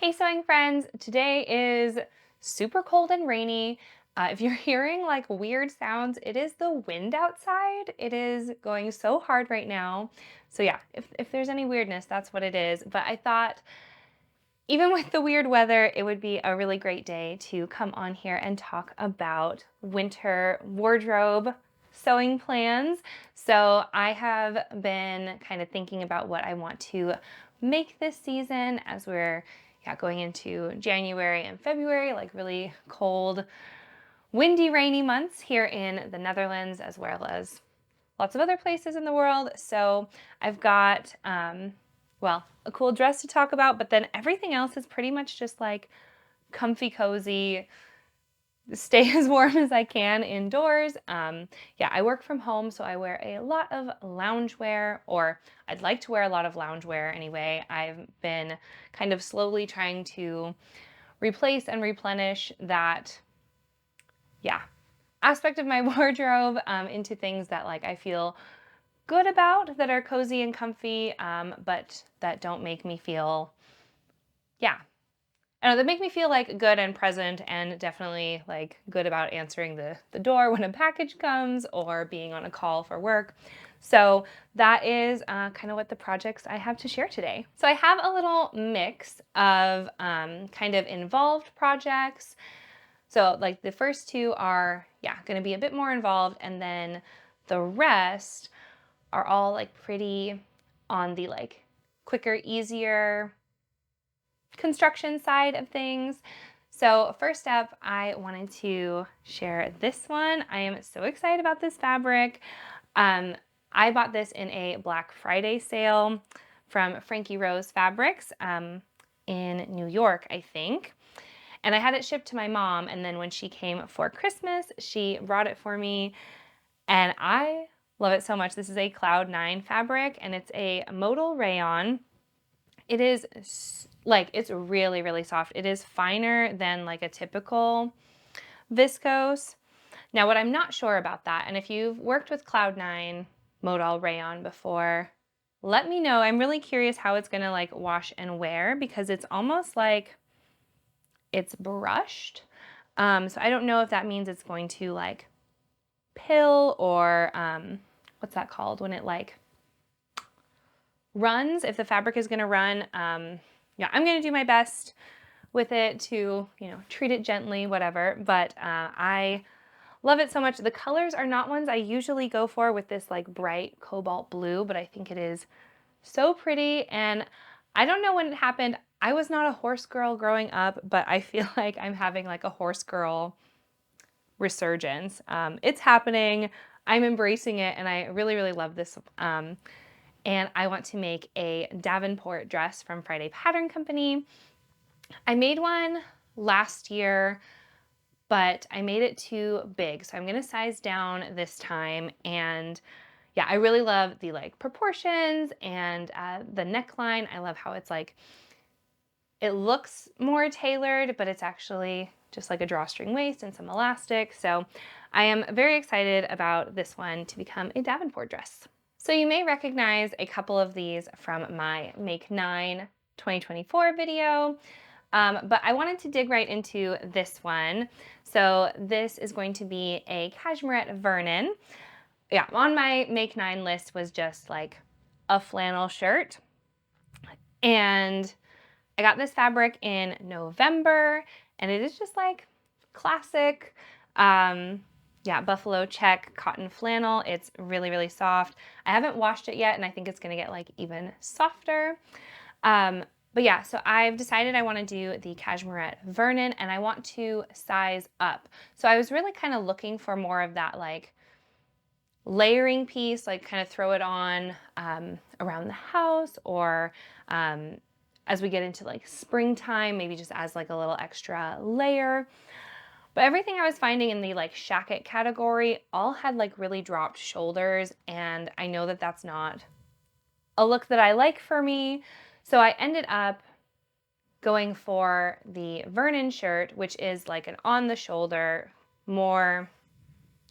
Hey sewing friends, today is super cold and rainy. If you're hearing like weird sounds, it is the wind outside. It is going so hard right now. So yeah, if there's any weirdness, that's what it is. But I thought even with the weird weather, it would be a really great day to come on here and talk about winter wardrobe sewing plans. So I have been kind of thinking about what I want to make this season as we're going into January and February, like really cold, windy, rainy months here in the Netherlands as well as lots of other places in the world. So I've got, a cool dress to talk about, but then everything else is pretty much just like comfy, cozy, stay as warm as I can indoors. I work from home, so I wear a lot of loungewear, or I'd like to wear a lot of loungewear anyway. I've been kind of slowly trying to replace and replenish that, aspect of my wardrobe into things that like I feel good about, that are cozy and comfy, but that don't make me feel, I don't know, that make me feel like good and present and definitely like good about answering the door when a package comes or being on a call for work. So that is kind of what the projects I have to share today. So I have a little mix of kind of involved projects. So like the first two are, going to be a bit more involved, and then the rest are all like pretty on the like quicker, easier construction side of things. So first up, I wanted to share this one. I am so excited about this fabric. I bought this in a Black Friday sale from Frankie Rose Fabrics in New York, I think. And I had it shipped to my mom, and then when she came for Christmas, she brought it for me, and I love it so much. This is a Cloud 9 fabric, and it's a modal rayon. It is like, it's really, really soft. It is finer than like a typical viscose. Now, what I'm not sure about that, and if you've worked with Cloud 9 modal rayon before, let me know. I'm really curious how it's gonna like wash and wear, because it's almost like it's brushed. So I don't know if that means it's going to like pill, or what's that called when it like runs, if the fabric is going to run. I'm going to do my best with it to, treat it gently, whatever. But I love it so much. The colors are not ones I usually go for with this like bright cobalt blue, but I think it is so pretty. And I don't know when it happened. I was not a horse girl growing up, but I feel like I'm having like a horse girl resurgence. It's happening. I'm embracing it, and I really, really love this. And I want to make a Davenport dress from Friday Pattern Company. I made one last year, but I made it too big, so I'm gonna size down this time. And I really love the like proportions and the neckline. I love how it's like, it looks more tailored, but it's actually just like a drawstring waist and some elastic. So I am very excited about this one to become a Davenport dress. So you may recognize a couple of these from my Make 9 2024 video, but I wanted to dig right into this one. So this is going to be a cashmerette Vernon. On my Make 9 list was just like a flannel shirt. And I got this fabric in November, and it is just like classic, buffalo check cotton flannel. It's really, really soft. I haven't washed it yet, and I think it's gonna get like even softer. So I've decided I wanna do the cashmerette Vernon, and I want to size up. So I was really kind of looking for more of that like layering piece, like kind of throw it on around the house, or as we get into like springtime, maybe just as like a little extra layer. But everything I was finding in the like shacket category all had like really dropped shoulders, and I know that that's not a look that I like for me. So I ended up going for the Vernon shirt, which is like an on the shoulder, more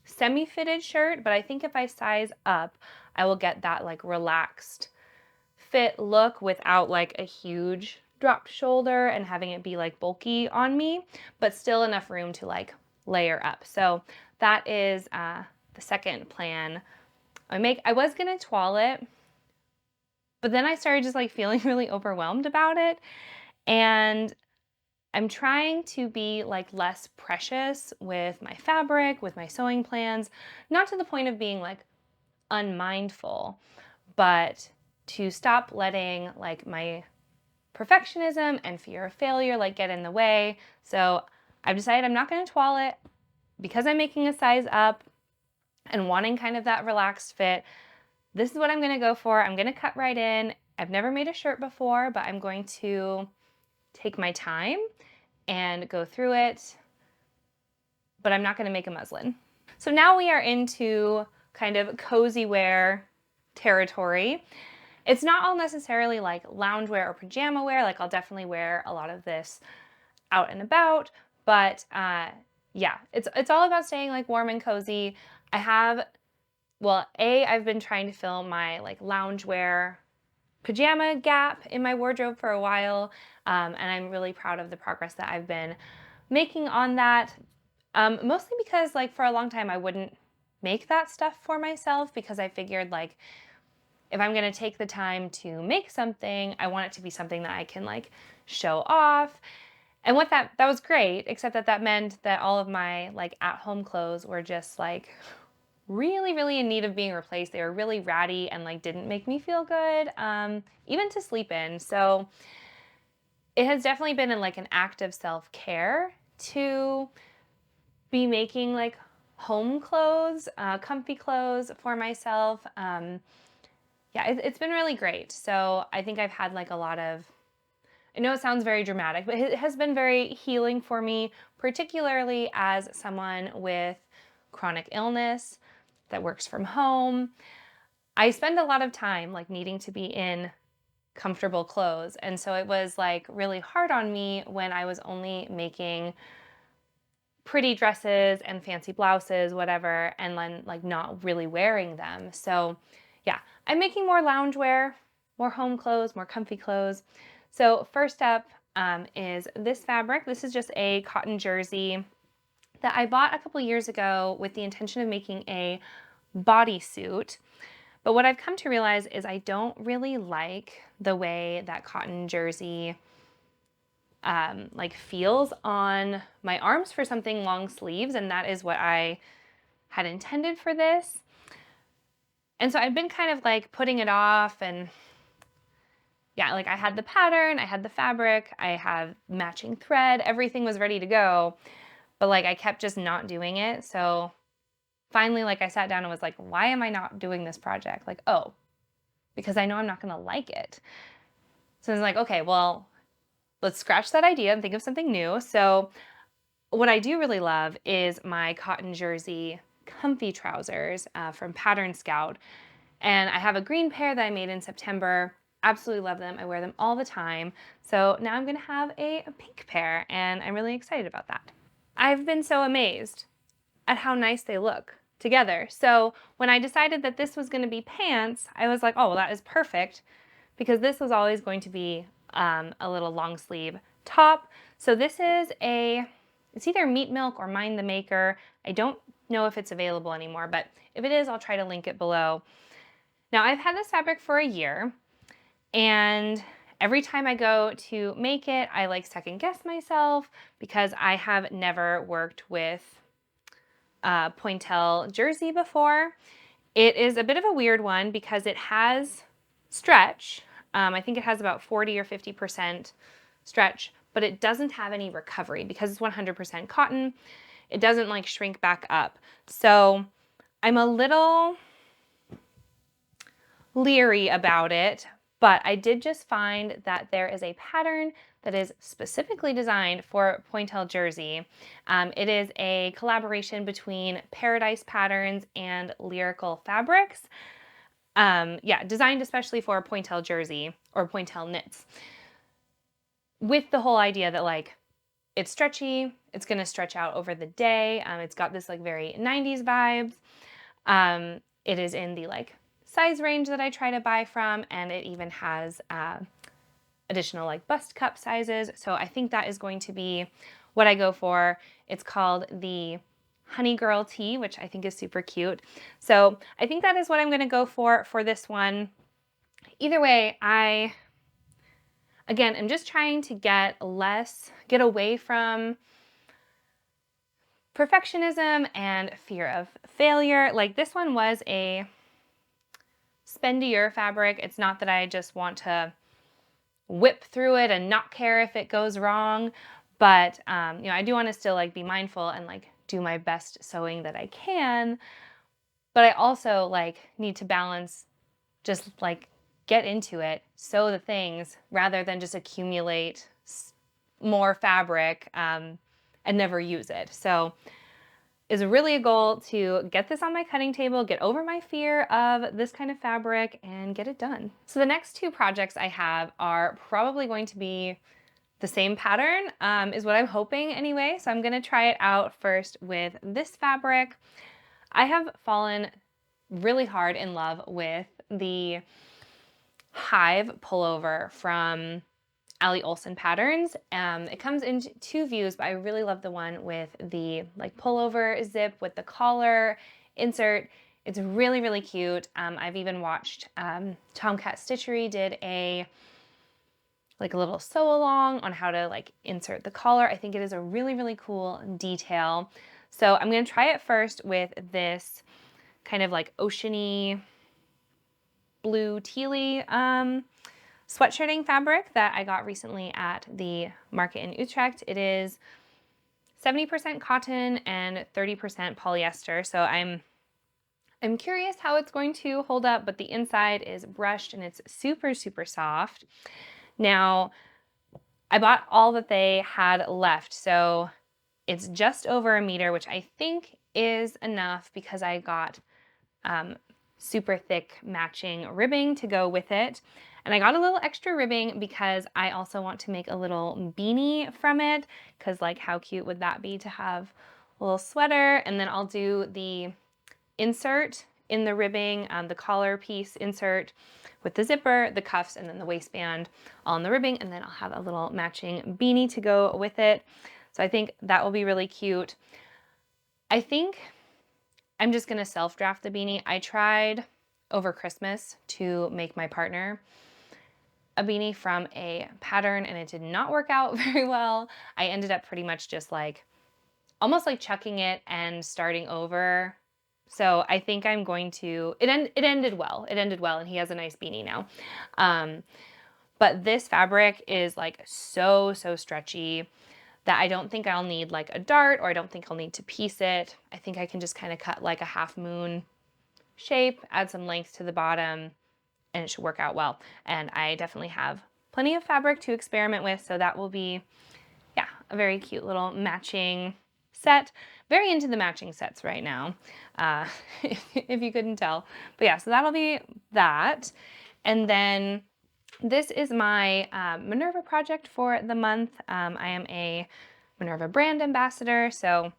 semi-fitted shirt, but I think if I size up, I will get that like relaxed fit look without like a huge dropped shoulder and having it be like bulky on me, but still enough room to like layer up. So that is the second plan. I was gonna toile it, but then I started just like feeling really overwhelmed about it. And I'm trying to be like less precious with my fabric, with my sewing plans, not to the point of being like unmindful, but to stop letting like my perfectionism and fear of failure like get in the way. So I've decided I'm not going to toile it because I'm making a size up and wanting kind of that relaxed fit. This is what I'm going to go for. I'm going to cut right in. I've never made a shirt before, but I'm going to take my time and go through it, but I'm not going to make a muslin. So now we are into kind of cozy wear territory. It's not all necessarily like loungewear or pajama wear. Like I'll definitely wear a lot of this out and about, but yeah, it's all about staying like warm and cozy. I've been trying to fill my like loungewear pajama gap in my wardrobe for a while, and I'm really proud of the progress that I've been making on that. Mostly because like for a long time I wouldn't make that stuff for myself because I figured like if I'm gonna take the time to make something, I want it to be something that I can like show off. And what that was great, except that meant that all of my like at-home clothes were just like really, really in need of being replaced. They were really ratty and like didn't make me feel good, even to sleep in. So it has definitely been in like an act of self-care to be making like home clothes, comfy clothes for myself. Yeah, it's been really great. So I think I've had like a lot of, I know it sounds very dramatic, but it has been very healing for me, particularly as someone with chronic illness that works from home. I spend a lot of time like needing to be in comfortable clothes. And so it was like really hard on me when I was only making pretty dresses and fancy blouses, whatever, and then like not really wearing them. So yeah, I'm making more loungewear, more home clothes, more comfy clothes. So first up is this fabric. This is just a cotton jersey that I bought a couple years ago with the intention of making a bodysuit. But what I've come to realize is I don't really like the way that cotton jersey like feels on my arms for something long sleeves, and that is what I had intended for this. And so I've been kind of like putting it off, and yeah, like I had the pattern, I had the fabric, I have matching thread, everything was ready to go, but like I kept just not doing it. So finally, like I sat down and was like, why am I not doing this project? Like, oh, because I know I'm not gonna like it. So I was like, okay, well, let's scratch that idea and think of something new. So what I do really love is my cotton jersey comfy trousers from Pattern Scout. And I have a green pair that I made in September. Absolutely love them. I wear them all the time. So now I'm gonna have a pink pair, and I'm really excited about that. I've been so amazed at how nice they look together. So when I decided that this was gonna be pants, I was like, oh, well, that is perfect, because this was always going to be a little long sleeve top. So this is it's either Meat Milk or Mind the Maker. I don't know if it's available anymore, but if it is, I'll try to link it below. Now I've had this fabric for a year, and every time I go to make it, I like second guess myself because I have never worked with Pointelle jersey before. It is a bit of a weird one because it has stretch. I think it has about 40 or 50% stretch, but it doesn't have any recovery because it's 100% cotton. It doesn't like shrink back up. So I'm a little leery about it, but I did just find that there is a pattern that is specifically designed for Pointelle jersey. It is a collaboration between Paradise Patterns and Lyrical Fabrics. Yeah, designed especially for Pointelle jersey or Pointelle knits, with the whole idea that like it's stretchy, it's gonna stretch out over the day. It's got this like very 90s vibes. It is in the like size range that I try to buy from, and it even has additional like bust cup sizes. So I think that is going to be what I go for. It's called the Honey Girl Tee, which I think is super cute. So I think that is what I'm going to go for this one. Either way, again, I'm just trying to get away from perfectionism and fear of failure. Like this one was a spendier fabric. It's not that I just want to whip through it and not care if it goes wrong, but you know, I do want to still like be mindful and like do my best sewing that I can, but I also like need to balance, just like get into it, sew the things rather than just accumulate more fabric and never use it. So is really a goal to get this on my cutting table, get over my fear of this kind of fabric, and get it done. So the next two projects I have are probably going to be the same pattern, is what I'm hoping anyway. So I'm gonna try it out first with this fabric. I have fallen really hard in love with the Hive pullover from Ali Olsen Patterns. It comes in two views, but I really love the one with the like pullover zip with the collar insert. It's really, really cute. I've even watched Tomcat Stitchery did a little sew along on how to like insert the collar. I think it is a really, really cool detail. So I'm gonna try it first with this kind of like oceany blue tealy sweatshirting fabric that I got recently at the market in Utrecht. It is 70% cotton and 30% polyester. So I'm curious how it's going to hold up, but the inside is brushed and it's super, super soft. Now, I bought all that they had left, so it's just over a meter, which I think is enough because I got super thick matching ribbing to go with it. And I got a little extra ribbing because I also want to make a little beanie from it, because like how cute would that be to have a little sweater. And then I'll do the insert in the ribbing, the collar piece insert with the zipper, the cuffs, and then the waistband all in the ribbing. And then I'll have a little matching beanie to go with it. So I think that will be really cute. I think I'm just gonna self-draft the beanie. I tried over Christmas to make my partner a beanie from a pattern and it did not work out very well. I ended up pretty much just like, almost like chucking it and starting over. So I think I'm going to, it ended well. It ended well and he has a nice beanie now. But this fabric is like so stretchy that I don't think I'll need like a dart, or I don't think I'll need to piece it. I think I can just kind of cut like a half moon shape, add some length to the bottom, and it should work out well. And I definitely have plenty of fabric to experiment with, so that will be, yeah, a very cute little matching set. Very into the matching sets right now, if you couldn't tell. But yeah, so that'll be that. And then this is my Minerva project for the month. I am a Minerva brand ambassador, so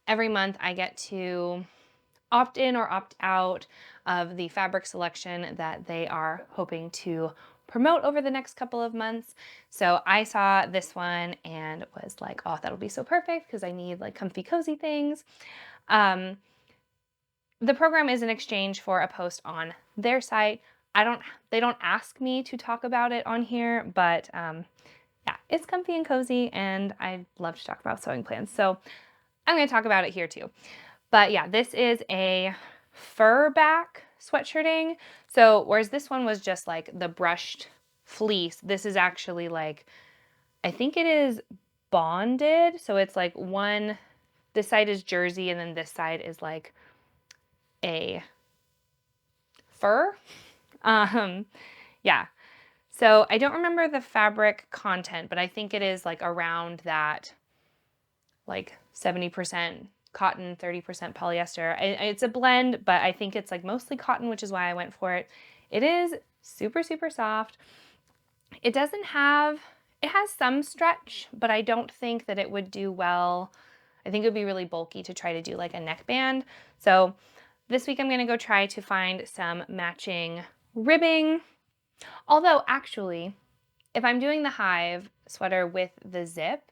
every month I get to opt in or opt out of the fabric selection that they are hoping to promote over the next couple of months. So I saw this one and was like, oh, that'll be so perfect because I need like comfy, cozy things. The program is in exchange for a post on their site. They don't ask me to talk about it on here, but yeah, it's comfy and cozy and I love to talk about sewing plans. So I'm gonna talk about it here too. But yeah, this is a fur back sweatshirting. So whereas this one was just like the brushed fleece, this is actually like, I think it is bonded. So it's like this side is jersey and then this side is like a fur. Yeah. So I don't remember the fabric content, but I think it is like around that, like 70% cotton, 30% polyester. It's a blend, but I think it's like mostly cotton, which is why I went for it. It is super, super soft. It has some stretch, but I don't think that it would do well. I think it would be really bulky to try to do like a neckband. So this week I'm gonna go try to find some matching ribbing. Although actually, if I'm doing the Hive sweater with the zip,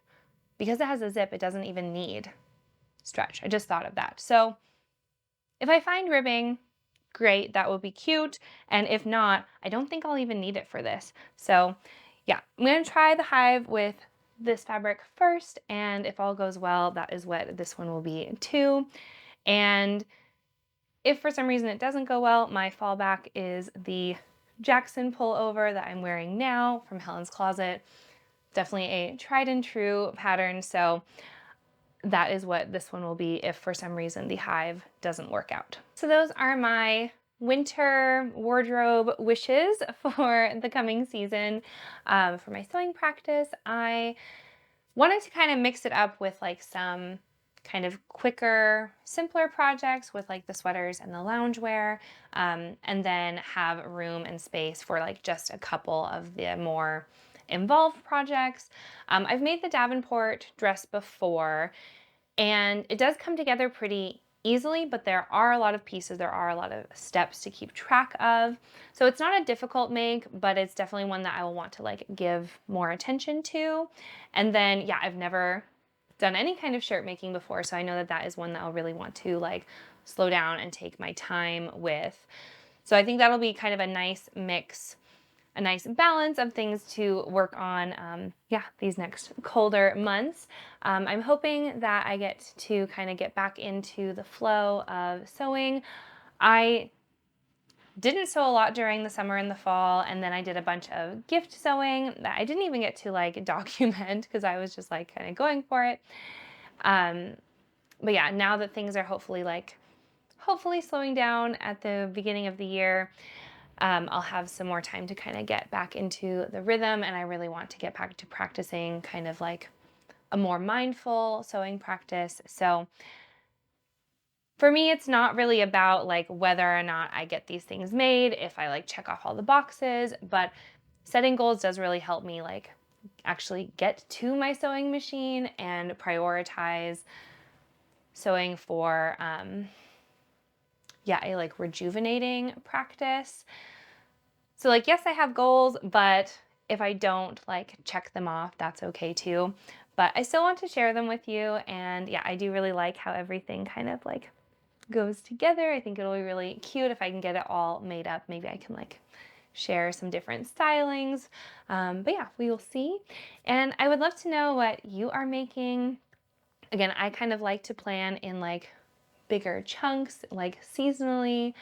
because it has a zip, it doesn't even need stretch. I just thought of that. So if I find ribbing, great, that would be cute. And if not, I don't think I'll even need it for this. So yeah, I'm gonna try the Hive with this fabric first, and if all goes well, that is what this one will be too. And if for some reason it doesn't go well, my fallback is the Jackson pullover that I'm wearing now from Helen's Closet. Definitely a tried and true pattern, so that is what this one will be if for some reason the Hive doesn't work out. So those are my winter wardrobe wishes for the coming season. For my sewing practice, I wanted to kind of mix it up with like some kind of quicker, simpler projects with like the sweaters and the loungewear, and then have room and space for like just a couple of the more involved projects. I've made the Davenport dress before, and it does come together pretty easily, but there are a lot of pieces, there are a lot of steps to keep track of. So it's not a difficult make, but it's definitely one that I will want to like give more attention to. And then, yeah, I've never done any kind of shirt making before, so I know that that is one that I'll really want to like slow down and take my time with. So I think that'll be kind of a nice mix, a nice balance of things to work on, yeah, these next colder months. I'm hoping that I get to kind of get back into the flow of sewing. I didn't sew a lot during the summer and the fall, and then I did a bunch of gift sewing that I didn't even get to like document because I was just like kind of going for it. But yeah, now that things are hopefully slowing down at the beginning of the year, I'll have some more time to kind of get back into the rhythm, and I really want to get back to practicing kind of like a more mindful sewing practice. So for me, it's not really about like whether or not I get these things made, if I like check off all the boxes, but setting goals does really help me like actually get to my sewing machine and prioritize sewing for yeah, a like rejuvenating practice. So like, yes, I have goals, but if I don't like check them off, that's okay too. But I still want to share them with you. And yeah, I do really like how everything kind of like goes together. I think it'll be really cute if I can get it all made up. Maybe I can like share some different stylings. But yeah, we will see. And I would love to know what you are making. Again, I kind of like to plan in like bigger chunks, like seasonally.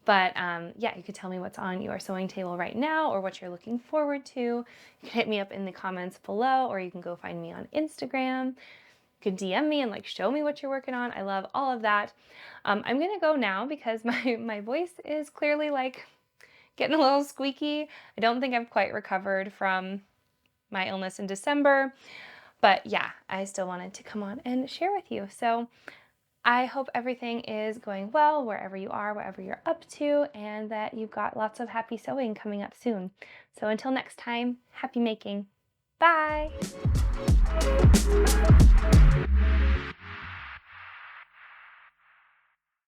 But yeah, you could tell me what's on your sewing table right now or what you're looking forward to. You can hit me up in the comments below, or you can go find me on Instagram. You could DM me and like show me what you're working on. I love all of that. I'm gonna go now because my voice is clearly like getting a little squeaky. I don't think I've quite recovered from my illness in December, but yeah, I still wanted to come on and share with you. So I hope everything is going well wherever you are, whatever you're up to, and that you've got lots of happy sewing coming up soon. So until next time, happy making. Bye!